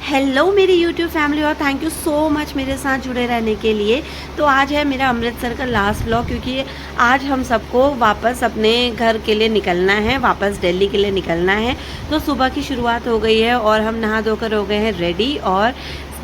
Hello मेरी YouTube family और thank you so much मेरे साथ जुड़े रहने के लिए। तो आज है मेरा अमृतसर का लास्ट व्लॉग, क्योंकि आज हम सबको वापस अपने घर के लिए निकलना है, वापस दिल्ली के लिए निकलना है। तो सुबह की शुरुआत हो गई है और हम नहा धोकर हो गए हैं रेडी। और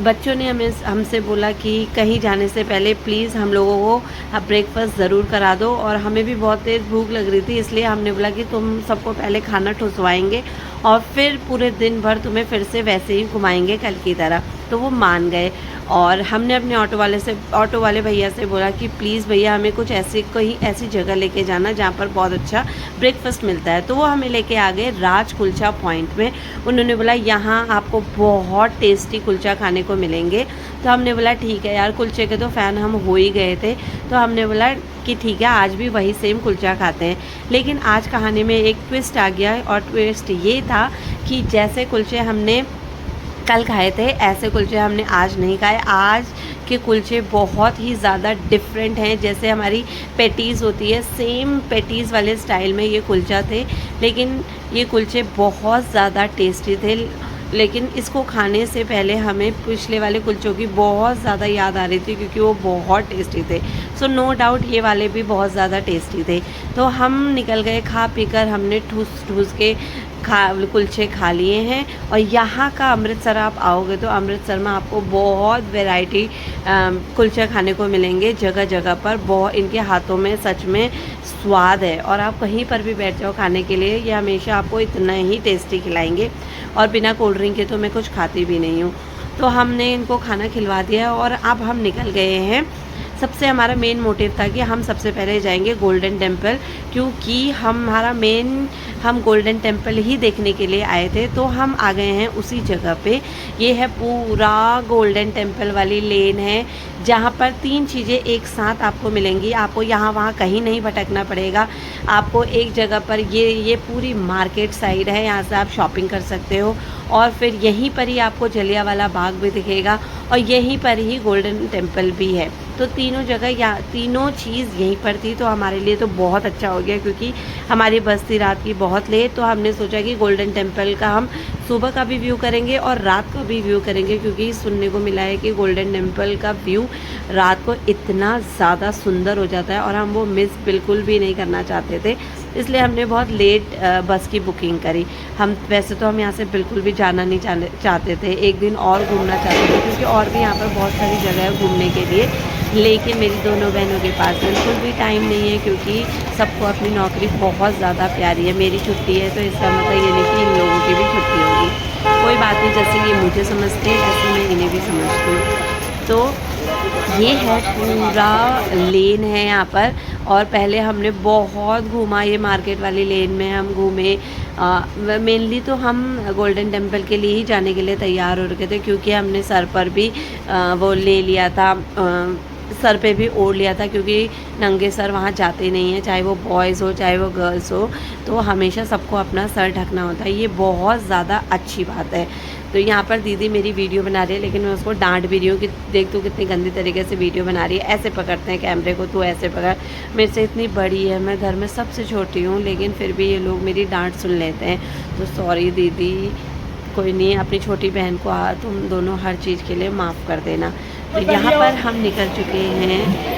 बच्चों ने हमसे बोला कि कहीं जाने से पहले प्लीज़ हम लोगों को ब्रेकफास्ट ज़रूर करा दो। और हमें भी बहुत तेज़ भूख लग रही थी, इसलिए हमने बोला कि तुम सबको पहले खाना ठुसवाएंगे और फिर पूरे दिन भर तुम्हें फिर से वैसे ही घुमाएंगे कल की तरह। तो वो मान गए और हमने अपने ऑटो वाले भैया से बोला कि प्लीज़ भैया हमें कुछ कहीं ऐसी जगह लेके जाना जहाँ पर बहुत अच्छा ब्रेकफास्ट मिलता है। तो वो हमें लेके आ गए राज कुलचा पॉइंट में। उन्होंने बोला यहाँ आपको बहुत टेस्टी कुलचा खाने को मिलेंगे। तो हमने बोला ठीक है यार, कुलचे के तो फ़ैन हम हो ही गए थे। तो हमने बोला कि ठीक है आज भी वही सेम कुलचा खाते हैं। लेकिन आज कहानी में एक ट्विस्ट आ गया और ट्विस्ट ये था कि जैसे कुलचे हमने कल खाए थे ऐसे कुलचे हमने आज नहीं खाए। आज के कुलचे बहुत ही ज़्यादा डिफरेंट हैं। जैसे हमारी पैटीज़ होती है, सेम पैटीज़ वाले स्टाइल में ये कुलचा थे, लेकिन ये कुलचे बहुत ज़्यादा टेस्टी थे। लेकिन इसको खाने से पहले हमें पिछले वाले कुलचों की बहुत ज़्यादा याद आ रही थी, क्योंकि वो बहुत टेस्टी थे। सो नो डाउट ये वाले भी बहुत ज़्यादा टेस्टी थे। तो हम निकल गए, खा पीकर हमने ठूस के कुलचे खा लिए हैं। और यहाँ का अमृतसर आप आओगे तो अमृतसर में आपको बहुत वैरायटी कुलचे खाने को मिलेंगे जगह जगह पर। बहुत इनके हाथों में सच में स्वाद है और आप कहीं पर भी बैठ जाओ खाने के लिए, ये हमेशा आपको इतना ही टेस्टी खिलाएंगे। और बिना कोल्ड ड्रिंक के तो मैं कुछ खाती भी नहीं हूँ। तो हमने इनको खाना खिलवा दिया और अब हम निकल गए हैं। सबसे हमारा मेन मोटिव था कि हम सबसे पहले जाएंगे गोल्डन टेम्पल, क्योंकि हम गोल्डन टेम्पल ही देखने के लिए आए थे। तो हम आ गए हैं उसी जगह पे। ये है पूरा गोल्डन टेम्पल वाली लेन है, जहाँ पर 3 चीज़ें एक साथ आपको मिलेंगी। आपको यहाँ वहाँ कहीं नहीं भटकना पड़ेगा। आपको एक जगह पर ये पूरी मार्केट साइड है, यहाँ से आप शॉपिंग कर सकते हो। और फिर यहीं पर ही आपको जलियांवाला बाग भी दिखेगा और यहीं पर ही गोल्डन टेम्पल भी है। तो तीनों जगह तीनों चीज़ यहीं पर थी। तो हमारे लिए तो बहुत अच्छा हो गया, क्योंकि हमारी बस थी रात की बहुत लेट। तो हमने सोचा कि गोल्डन टेम्पल का हम सुबह का भी व्यू करेंगे और रात का भी व्यू करेंगे, क्योंकि सुनने को मिला है कि गोल्डन टेम्पल का व्यू रात को इतना ज़्यादा सुंदर हो जाता है और हम वो मिस बिल्कुल भी नहीं करना चाहते थे। इसलिए हमने बहुत लेट बस की बुकिंग करी। हम वैसे तो हम यहाँ से बिल्कुल भी जाना नहीं चाहते थे, एक दिन और घूमना चाहते थे, क्योंकि और भी यहाँ पर बहुत सारी जगह है घूमने के लिए। लेकिन मेरी दोनों बहनों के पास बिल्कुल भी टाइम नहीं है, क्योंकि सबको अपनी नौकरी बहुत ज़्यादा प्यारी है। मेरी छुट्टी है तो इसका मतलब ये नहीं कि इन लोगों की भी छुट्टी होगी। कोई बात नहीं, जैसे ये मुझे समझते हैं वैसे मैं इन्हें भी समझती हूँ। तो ये है पूरा लेन है यहाँ पर। और पहले हमने बहुत घूमा, ये मार्केट वाली लेन में हम घूमे। मेनली तो हम गोल्डन टेम्पल के लिए ही जाने के लिए तैयार हो रखे थे, क्योंकि हमने सर पर भी वो ले लिया था, सर पे भी ओढ़ लिया था, क्योंकि नंगे सर वहाँ जाते नहीं हैं, चाहे वो बॉयज़ हो चाहे वो गर्ल्स हो। तो हमेशा सबको अपना सर ढकना होता है, ये बहुत ज़्यादा अच्छी बात है। तो यहाँ पर दीदी मेरी वीडियो बना रही है, लेकिन मैं उसको डांट भी रही हूँ कि देख तू कितनी गंदी तरीके से वीडियो बना रही है, ऐसे पकड़ते हैं कैमरे को, तू ऐसे पकड़। मेरे से इतनी बड़ी है, मैं घर में सबसे छोटी हूँ, लेकिन फिर भी ये लोग मेरी डांट सुन लेते हैं। तो सॉरी दीदी, कोई नहीं, अपनी छोटी बहन को तुम दोनों हर चीज़ के लिए माफ़ कर देना। तो यहाँ पर हम निकल चुके हैं।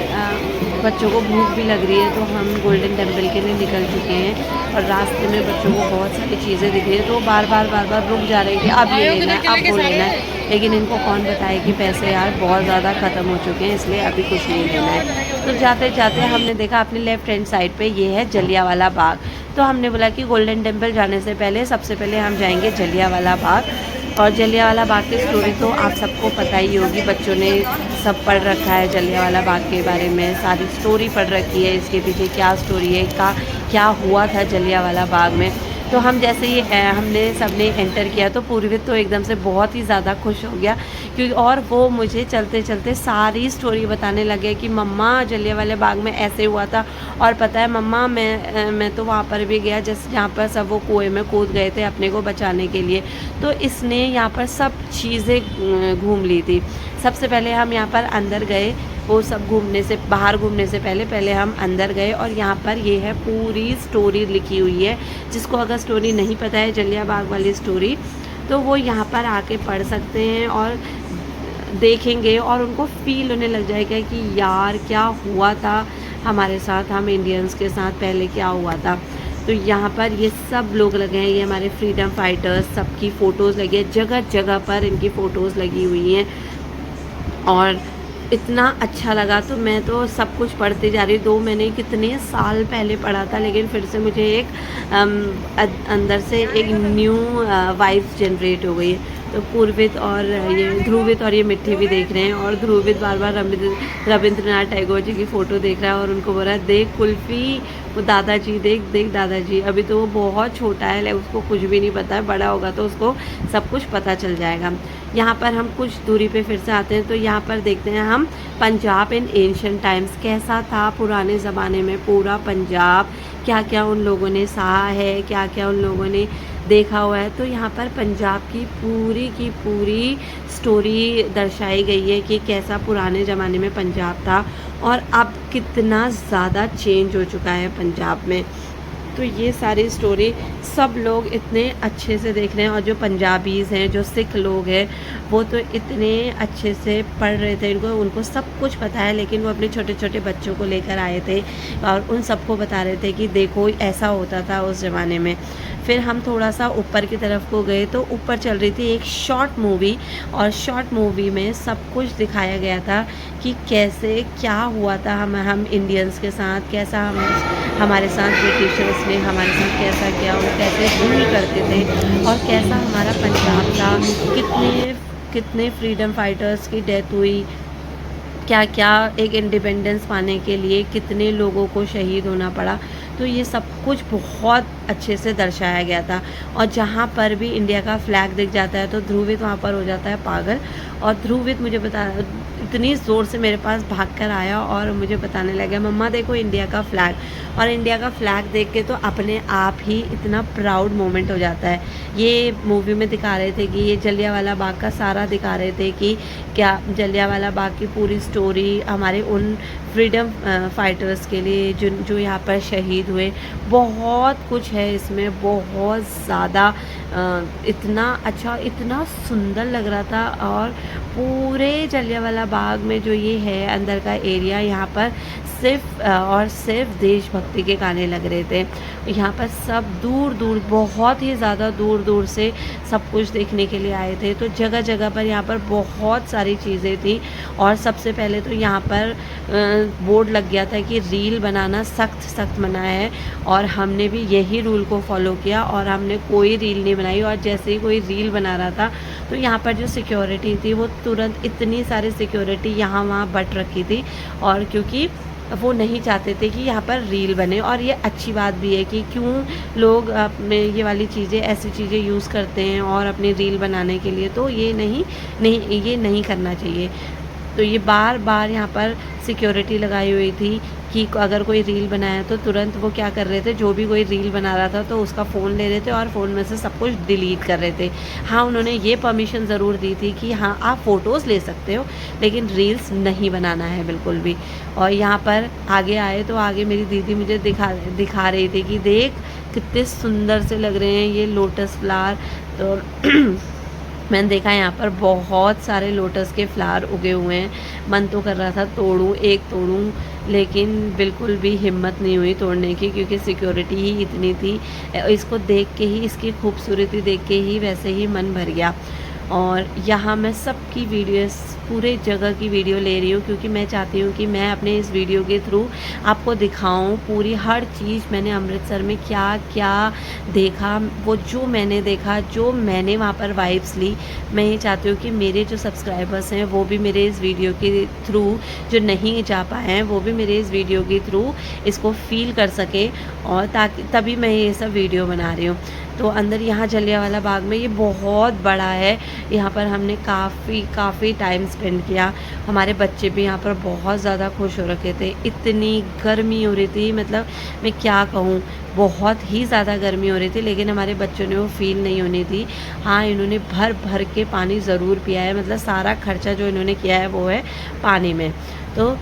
बच्चों को भूख भी लग रही है, तो हम गोल्डन टेम्पल के लिए निकल चुके हैं। और रास्ते में बच्चों को बहुत सारी चीज़ें दिख रही है, तो बार बार रुक जा रहे हैं कि अब ये लेना है, अब वो लेना है। लेकिन इनको कौन बताए कि पैसे यार बहुत ज़्यादा ख़त्म हो चुके हैं, इसलिए अभी कुछ नहीं लेना है। तो जाते जाते हमने देखा अपने लेफ़्ट हैंड साइड पे ये है जलियांवाला बाग। तो हमने बोला कि गोल्डन टेम्पल जाने से पहले सबसे पहले हम जाएंगे जलियांवाला बाग। और जलियांवाला बाग की स्टोरी तो आप सबको पता ही होगी, बच्चों ने सब पढ़ रखा है जलियांवाला बाग के बारे में, सारी स्टोरी पढ़ रखी है, इसके पीछे क्या स्टोरी है, क्या हुआ था जलियांवाला बाग में। तो हम जैसे ही हमने सबने एंटर किया तो पूर्वित तो एकदम से बहुत ही ज़्यादा खुश हो गया, क्योंकि और वो मुझे चलते चलते सारी स्टोरी बताने लगे कि मम्मा जलियांवाला बाग में ऐसे हुआ था। और पता है मम्मा, मैं तो वहाँ पर भी गया जहाँ पर सब वो कुएं में कूद गए थे अपने को बचाने के लिए। तो इसने यहाँ पर सब चीज़ें घूम ली थी। सबसे पहले हम यहाँ पर अंदर गए, वो सब बाहर घूमने से पहले हम अंदर गए। और यहाँ पर ये है पूरी स्टोरी लिखी हुई है, जिसको अगर स्टोरी नहीं पता है जलियांवाला बाग वाली स्टोरी, तो वो यहाँ पर आके पढ़ सकते हैं और देखेंगे और उनको फ़ील होने लग जाएगा कि यार क्या हुआ था हमारे साथ, हम इंडियंस के साथ पहले क्या हुआ था। तो यहाँ पर ये सब लोग लगे हैं, ये हमारे फ्रीडम फाइटर्स सबकी फ़ोटोज़ लगी है, जगह जगह पर इनकी फ़ोटोज़ लगी हुई हैं और इतना अच्छा लगा। तो मैं तो सब कुछ पढ़ते जा रही हूँ। 2 मैंने कितने साल पहले पढ़ा था, लेकिन फिर से मुझे एक अंदर से एक न्यू वाइब्स जनरेट हो गई है। तो पूर्वित और ये ध्रुवित और ये मिट्टी भी देख रहे हैं और ध्रुवित बार बार रविंद्रनाथ टैगोर जी की फ़ोटो देख रहा है और उनको बोल रहा है देख कुल्फ़ी, वो दादाजी देख देख दादाजी। अभी तो वो बहुत छोटा है, लेकिन उसको कुछ भी नहीं पता है, बड़ा होगा तो उसको सब कुछ पता चल जाएगा। यहाँ पर हम कुछ दूरी पे फिर से आते हैं, तो यहाँ पर देखते हैं हम पंजाब इन एंशिएंट टाइम्स, कैसा था पुराने ज़माने में पूरा पंजाब, क्या क्या उन लोगों ने सहा है, क्या क्या उन लोगों ने देखा हुआ है। तो यहाँ पर पंजाब की पूरी स्टोरी दर्शाई गई है कि कैसा पुराने ज़माने में पंजाब था और अब कितना ज़्यादा चेंज हो चुका है पंजाब में। तो ये सारी स्टोरी सब लोग इतने अच्छे से देख रहे हैं और जो पंजाबीज़ हैं, जो सिख लोग हैं, वो तो इतने अच्छे से पढ़ रहे थे, उनको सब कुछ पता है, लेकिन वो अपने छोटे छोटे बच्चों को लेकर आए थे और उन सबको बता रहे थे कि देखो ऐसा होता था उस ज़माने में। फिर हम थोड़ा सा ऊपर की तरफ को गए तो ऊपर चल रही थी एक शॉर्ट मूवी और शॉर्ट मूवी में सब कुछ दिखाया गया था कि कैसे क्या हुआ था हम इंडियंस के साथ, कैसा हमारे साथ ब्रिटिशर्स ने हमारे साथ कैसा किया, वो कैसे रूल करते थे और कैसा हमारा पंजाब था, कितने फ्रीडम फाइटर्स की डेथ हुई, क्या क्या एक इंडिपेंडेंस पाने के लिए कितने लोगों को शहीद होना पड़ा। तो ये सब कुछ बहुत अच्छे से दर्शाया गया था। और जहाँ पर भी इंडिया का फ्लैग दिख जाता है तो ध्रुवित वहाँ पर हो जाता है पागल, और ध्रुवित मुझे इतनी ज़ोर से मेरे पास भागकर आया और मुझे बताने लगा मम्मा देखो इंडिया का फ़्लैग। और इंडिया का फ़्लैग देख के तो अपने आप ही इतना प्राउड मोमेंट हो जाता है। ये मूवी में दिखा रहे थे कि ये जलियांवाला बाग का सारा दिखा रहे थे कि क्या जलियांवाला बाग की पूरी स्टोरी हमारे उन फ्रीडम फाइटर्स के लिए जो यहाँ पर शहीद हुए। बहुत कुछ है इसमें, बहुत ज़्यादा इतना अच्छा, इतना सुंदर लग रहा था। और पूरे जलियांवाला बाग में जो ये है अंदर का एरिया, यहाँ पर सिर्फ और सिर्फ देशभक्ति के गाने लग रहे थे। यहाँ पर सब दूर दूर, बहुत ही ज़्यादा दूर दूर से सब कुछ देखने के लिए आए थे। तो जगह जगह पर यहाँ पर बहुत सारी चीज़ें थी। और सबसे पहले तो यहाँ पर बोर्ड लग गया था कि रील बनाना सख्त मना है, और हमने भी यही रूल को फॉलो किया और हमने कोई रील नहीं बनाई। और जैसे ही कोई रील बना रहा था तो यहाँ पर जो सिक्योरिटी थी वो तुरंत, इतनी सारी सिक्योरिटी यहाँ वहाँ बट रखी थी, और क्योंकि वो नहीं चाहते थे कि यहाँ पर रील बने। और ये अच्छी बात भी है कि क्यों लोग अपने ये वाली चीज़ें, ऐसी चीज़ें यूज़ करते हैं और अपनी रील बनाने के लिए, तो ये नहीं करना चाहिए। तो ये बार बार यहाँ पर सिक्योरिटी लगाई हुई थी कि अगर कोई रील बनाया तो तुरंत वो क्या कर रहे थे, जो भी कोई रील बना रहा था तो उसका फ़ोन ले रहे थे और फ़ोन में से सब कुछ डिलीट कर रहे थे। हाँ, उन्होंने ये परमिशन ज़रूर दी थी कि हाँ आप फ़ोटोज़ ले सकते हो लेकिन रील्स नहीं बनाना है बिल्कुल भी। और यहाँ पर आगे आए तो आगे मेरी दीदी मुझे दिखा रही थी कि देख कितने सुंदर से लग रहे हैं ये लोटस फ्लावर। तो मैंने देखा यहाँ पर बहुत सारे लोटस के फ्लावर उगे हुए हैं। मन तो कर रहा था एक तोड़ूं, लेकिन बिल्कुल भी हिम्मत नहीं हुई तोड़ने की, क्योंकि सिक्योरिटी ही इतनी थी। इसको देख के ही, इसकी खूबसूरती देख के ही वैसे ही मन भर गया। और यहाँ मैं सबकी वीडियोस, पूरे जगह की वीडियो ले रही हूँ, क्योंकि मैं चाहती हूँ कि मैं अपने इस वीडियो के थ्रू आपको दिखाऊँ पूरी हर चीज़। मैंने अमृतसर में क्या क्या देखा, वो जो मैंने देखा, जो मैंने वहाँ पर वाइब्स ली, मैं ये चाहती हूँ कि मेरे जो सब्सक्राइबर्स हैं वो भी मेरे इस वीडियो के थ्रू, जो नहीं जा पाए हैं वो भी मेरे इस वीडियो के थ्रू इसको फील कर सके, और तभी मैं ये सब वीडियो बना रही हूँ। तो अंदर यहाँ जलियांवाला बाग में ये बहुत बड़ा है, यहाँ पर हमने काफ़ी टाइम स्पेंड किया। हमारे बच्चे भी यहाँ पर बहुत ज़्यादा खुश हो रखे थे। इतनी गर्मी हो रही थी, मतलब मैं क्या कहूँ, बहुत ही ज़्यादा गर्मी हो रही थी, लेकिन हमारे बच्चों ने वो फील नहीं होनी दी। हाँ, इन्होंने भर भर के पानी ज़रूर पिया है, मतलब सारा खर्चा जो इन्होंने किया है वो है पानी में। तो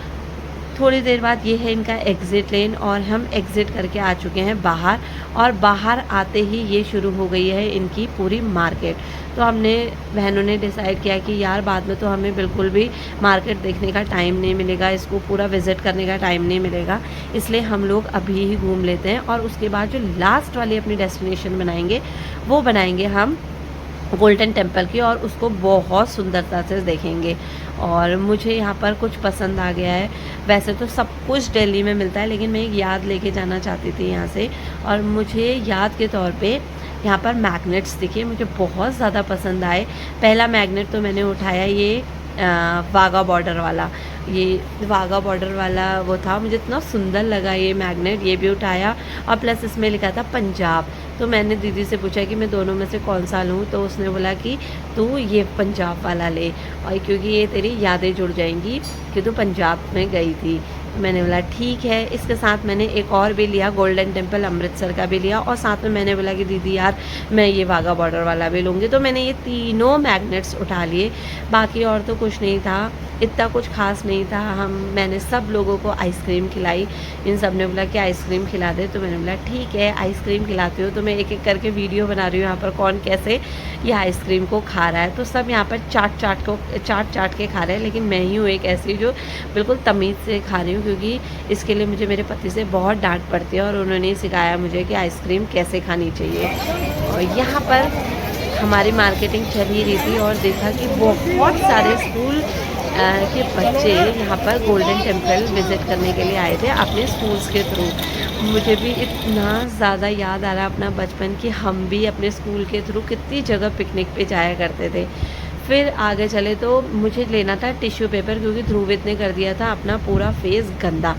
थोड़ी देर बाद ये है इनका एग्ज़िट लेन और हम एग्ज़िट करके आ चुके हैं बाहर। और बाहर आते ही ये शुरू हो गई है इनकी पूरी मार्केट। तो हमने बहनों ने डिसाइड किया कि यार बाद में तो हमें बिल्कुल भी मार्केट देखने का टाइम नहीं मिलेगा, इसको पूरा विज़िट करने का टाइम नहीं मिलेगा, इसलिए हम लोग अभी ही घूम लेते हैं। और उसके बाद जो लास्ट वाली अपनी डेस्टिनेशन बनाएंगे वो बनाएंगे हम गोल्डन टेम्पल की, और उसको बहुत सुंदरता से देखेंगे। और मुझे यहाँ पर कुछ पसंद आ गया है। वैसे तो सब कुछ दिल्ली में मिलता है, लेकिन मैं एक याद लेके जाना चाहती थी यहाँ से, और मुझे याद के तौर पे यहाँ पर मैग्नेट्स दिखे, मुझे बहुत ज़्यादा पसंद आए। पहला मैग्नेट तो मैंने उठाया ये वाघा बॉर्डर वाला, ये वाघा बॉर्डर वाला वो था, मुझे इतना सुंदर लगा ये मैग्नेट, ये भी उठाया। और प्लस इसमें लिखा था पंजाब। तो मैंने दीदी से पूछा कि मैं दोनों में से कौन सा लूँ, तो उसने बोला कि तू ये पंजाब वाला ले, और क्योंकि ये तेरी यादें जुड़ जाएंगी कि तू पंजाब में गई थी। मैंने बोला ठीक है। इसके साथ मैंने एक और भी लिया, गोल्डन टेम्पल अमृतसर का भी लिया, और साथ में मैंने बोला कि दीदी यार मैं ये वाघा बॉर्डर वाला भी लूँगी। तो मैंने ये तीनों मैग्नेट्स उठा लिए। बाकी और तो कुछ नहीं था, इतना कुछ खास नहीं था। मैंने सब लोगों को आइसक्रीम खिलाई, इन सब ने बोला कि आइसक्रीम खिला दे, तो मैंने बोला ठीक है आइसक्रीम खिलाती हूँ। तो मैं एक एक करके वीडियो बना रही हूँ यहाँ पर कौन कैसे ये आइसक्रीम को खा रहा है। तो सब यहाँ पर चाट चाट के खा रहे हैं, लेकिन मैं ही हूँ एक ऐसी जो बिल्कुल तमीज़ से खा रही हूँ, क्योंकि इसके लिए मुझे मेरे पति से बहुत डांट पड़ती है, और उन्होंने सिखाया मुझे कि आइसक्रीम कैसे खानी चाहिए। और यहाँ पर हमारी मार्केटिंग चल ही रही थी, और देखा कि बहुत सारे स्कूल के बच्चे यहाँ पर गोल्डन टेम्पल विज़िट करने के लिए आए थे अपने स्कूल्स के थ्रू। मुझे भी इतना ज़्यादा याद आ रहा अपना बचपन कि हम भी अपने स्कूल के थ्रू कितनी जगह पिकनिक पे जाया करते थे। फिर आगे चले तो मुझे लेना था टिश्यू पेपर, क्योंकि ध्रुवित ने कर दिया था अपना पूरा फेस गंदा,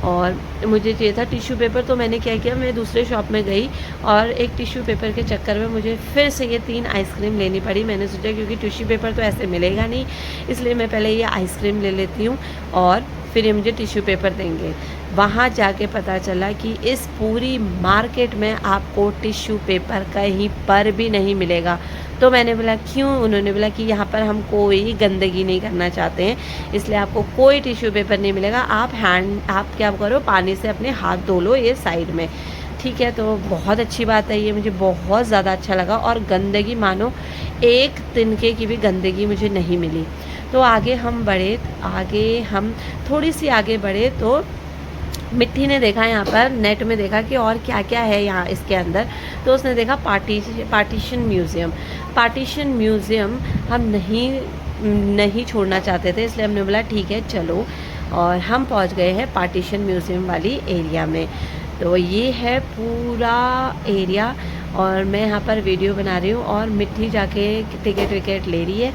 और मुझे चाहिए था टिश्यू पेपर। तो मैंने क्या किया, मैं दूसरे शॉप में गई, और एक टिश्यू पेपर के चक्कर में मुझे फिर से ये 3 आइसक्रीम लेनी पड़ी। मैंने सोचा क्योंकि टिश्यू पेपर तो ऐसे मिलेगा नहीं, इसलिए मैं पहले ये आइसक्रीम ले लेती हूँ और फिर ये मुझे टिश्यू पेपर देंगे। वहाँ जाके पता चला कि इस पूरी मार्केट में आपको टिश्यू पेपर कहीं पर भी नहीं मिलेगा। तो मैंने बोला क्यों? उन्होंने बोला कि यहाँ पर हम कोई गंदगी नहीं करना चाहते हैं, इसलिए आपको कोई टिश्यू पेपर नहीं मिलेगा। आप क्या करो, पानी से अपने हाथ धो लो ये साइड में, ठीक है। तो बहुत अच्छी बात है, ये मुझे बहुत ज़्यादा अच्छा लगा। और गंदगी मानो एक तिनके की भी गंदगी मुझे नहीं मिली। तो आगे हम थोड़ी सी आगे बढ़े तो मिट्टी ने देखा यहाँ पर नेट में देखा कि और क्या क्या है यहाँ इसके अंदर। तो उसने देखा पार्टीशन म्यूज़ियम हम नहीं छोड़ना चाहते थे, इसलिए हमने बोला ठीक है चलो। और हम पहुँच गए हैं पार्टीशन म्यूज़ियम वाली एरिया में। तो ये है पूरा एरिया, और मैं यहाँ पर वीडियो बना रही हूँ, और मिट्टी जाके टिकट विकेट ले रही है।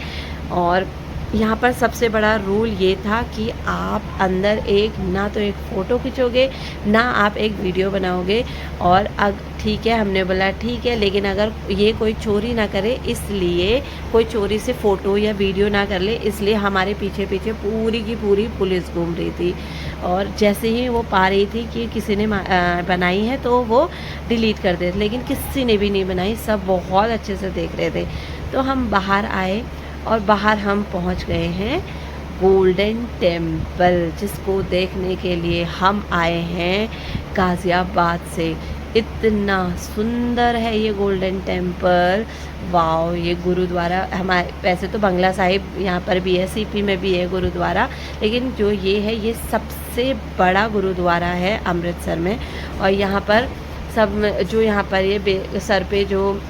और यहाँ पर सबसे बड़ा रूल ये था कि आप अंदर ना तो एक फ़ोटो खींचोगे, ना आप एक वीडियो बनाओगे। और ठीक है, हमने बोला ठीक है, लेकिन अगर ये कोई चोरी ना करे, इसलिए कोई चोरी से फ़ोटो या वीडियो ना कर ले, इसलिए हमारे पीछे पीछे पूरी की पूरी पुलिस घूम रही थी। और जैसे ही वो पा रही थी कि किसी ने बनाई है तो वो डिलीट कर देते, लेकिन किसी ने भी नहीं बनाई, सब बहुत अच्छे से देख रहे थे। तो हम बाहर आए, और बाहर हम पहुंच गए हैं गोल्डन टेम्पल, जिसको देखने के लिए हम आए हैं गाज़ियाबाद से। इतना सुंदर है ये गोल्डन टेम्पल, वाओ। ये गुरुद्वारा हमारे, वैसे तो बंगला साहिब यहाँ पर भी है, सीपी में भी है गुरुद्वारा, लेकिन जो ये है ये सबसे बड़ा गुरुद्वारा है अमृतसर में। और यहाँ पर जो यहाँ पर ये सर पे जो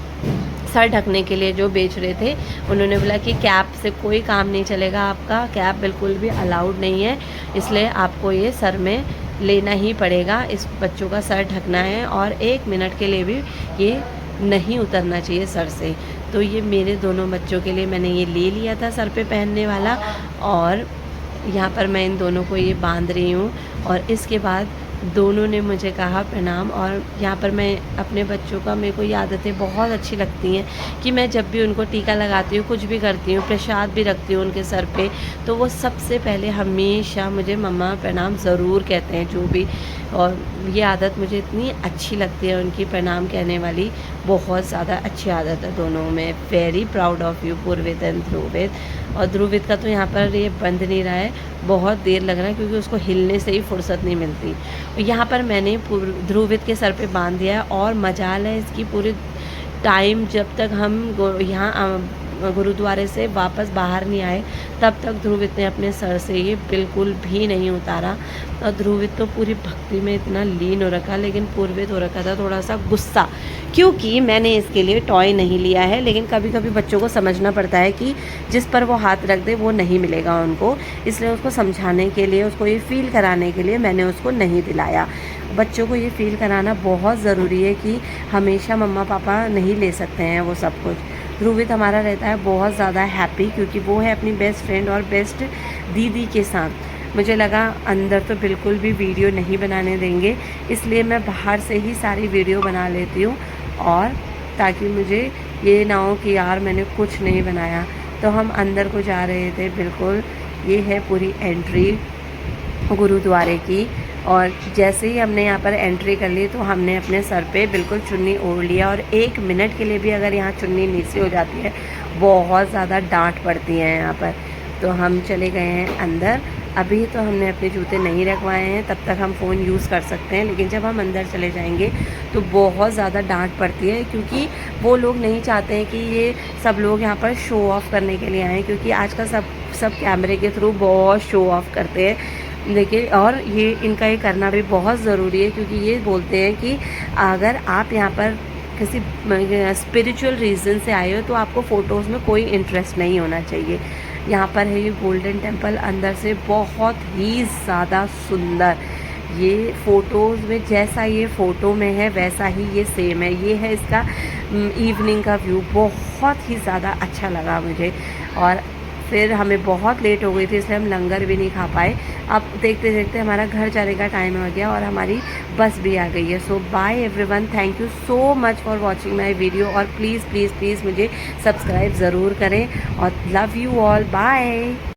सर ढकने के लिए जो बेच रहे थे, उन्होंने बोला कि कैप से कोई काम नहीं चलेगा, आपका कैप बिल्कुल भी अलाउड नहीं है, इसलिए आपको ये सर में लेना ही पड़ेगा। इस बच्चों का सर ढकना है, और 1 मिनट के लिए भी ये नहीं उतरना चाहिए सर से। तो ये मेरे दोनों बच्चों के लिए मैंने ये ले लिया था सर पे पहनने वाला, और यहाँ पर मैं इन दोनों को ये बांध रही हूँ। और इसके बाद दोनों ने मुझे कहा प्रणाम। और यहाँ पर मैं अपने बच्चों का, मेरे को ये आदतें बहुत अच्छी लगती हैं कि मैं जब भी उनको टीका लगाती हूँ, कुछ भी करती हूँ, प्रसाद भी रखती हूँ उनके सर पे, तो वो सबसे पहले हमेशा मुझे मम्मा प्रणाम ज़रूर कहते हैं, जो भी। और ये आदत मुझे इतनी अच्छी लगती है उनकी प्रणाम कहने वाली, बहुत ज़्यादा अच्छी आदत है दोनों में। Very proud of you Purvit and Dhruvit. और ध्रुवित का तो यहाँ पर ये बंद नहीं रहा है, बहुत देर लग रहा है क्योंकि उसको हिलने से ही फुर्सत नहीं मिलती। यहाँ पर मैंने ध्रुवित के सर पे बांध दिया है, और मजाल है इसकी पूरे टाइम जब तक हम यहाँ गुरुद्वारे से वापस बाहर नहीं आए, तब तक ध्रुवित ने अपने सर से ये बिल्कुल भी नहीं उतारा। और ध्रुवित तो पूरी भक्ति में इतना लीन हो रखा, लेकिन पूर्वित हो रखा था थोड़ा सा गुस्सा, क्योंकि मैंने इसके लिए टॉय नहीं लिया है। लेकिन कभी कभी बच्चों को समझना पड़ता है कि जिस पर वो हाथ रख दे वो नहीं मिलेगा उनको, इसलिए उसको समझाने के लिए, उसको ये फ़ील कराने के लिए मैंने उसको नहीं दिलाया। बच्चों को ये फ़ील कराना बहुत ज़रूरी है कि हमेशा मम्मा पापा नहीं ले सकते हैं वो सब कुछ। ध्रुवित हमारा रहता है बहुत ज़्यादा हैप्पी, क्योंकि वो है अपनी बेस्ट फ्रेंड और बेस्ट दीदी के साथ। मुझे लगा अंदर तो बिल्कुल भी वीडियो नहीं बनाने देंगे, इसलिए मैं बाहर से ही सारी वीडियो बना लेती हूँ, और ताकि मुझे ये ना हो कि यार मैंने कुछ नहीं बनाया। तो हम अंदर को जा रहे थे, बिल्कुल ये है पूरी एंट्री गुरुद्वारे की। और जैसे ही हमने यहाँ पर एंट्री कर ली, तो हमने अपने सर पे बिल्कुल चुन्नी ओढ़ लिया, और 1 मिनट के लिए भी अगर यहाँ चुन्नी नीचे हो जाती है, बहुत ज़्यादा डांट पड़ती है यहाँ पर। तो हम चले गए हैं अंदर। अभी तो हमने अपने जूते नहीं रखवाए हैं, तब तक हम फ़ोन यूज़ कर सकते हैं, लेकिन जब हम अंदर चले जाएंगे तो बहुत ज़्यादा डांट पड़ती है, क्योंकि वो लोग नहीं चाहते हैं कि ये सब लोग यहाँ पर शो ऑफ़ करने के लिए आएँ, क्योंकि आजकल सब कैमरे के थ्रू बहुत शो ऑफ़ करते हैं। देखिए, और ये इनका ये करना भी बहुत ज़रूरी है, क्योंकि ये बोलते हैं कि अगर आप यहाँ पर किसी स्पिरिचुअल रीज़न से आए हो तो आपको फ़ोटोज़ में कोई इंटरेस्ट नहीं होना चाहिए। यहाँ पर है ये गोल्डन टेम्पल, अंदर से बहुत ही ज़्यादा सुंदर। ये फ़ोटोज़ में जैसा ये फ़ोटो में है वैसा ही ये सेम है। ये है इसका इवनिंग का व्यू, बहुत ही ज़्यादा अच्छा लगा मुझे। और फिर हमें बहुत लेट हो गई थी, इसलिए हम लंगर भी नहीं खा पाए। अब देखते देखते हमारा घर जाने का टाइम हो गया, और हमारी बस भी आ गई है। So bye everyone, thank you so much for watching my video, और प्लीज़ प्लीज़ प्लीज़ मुझे सब्सक्राइब ज़रूर करें, और लव यू ऑल, बाय।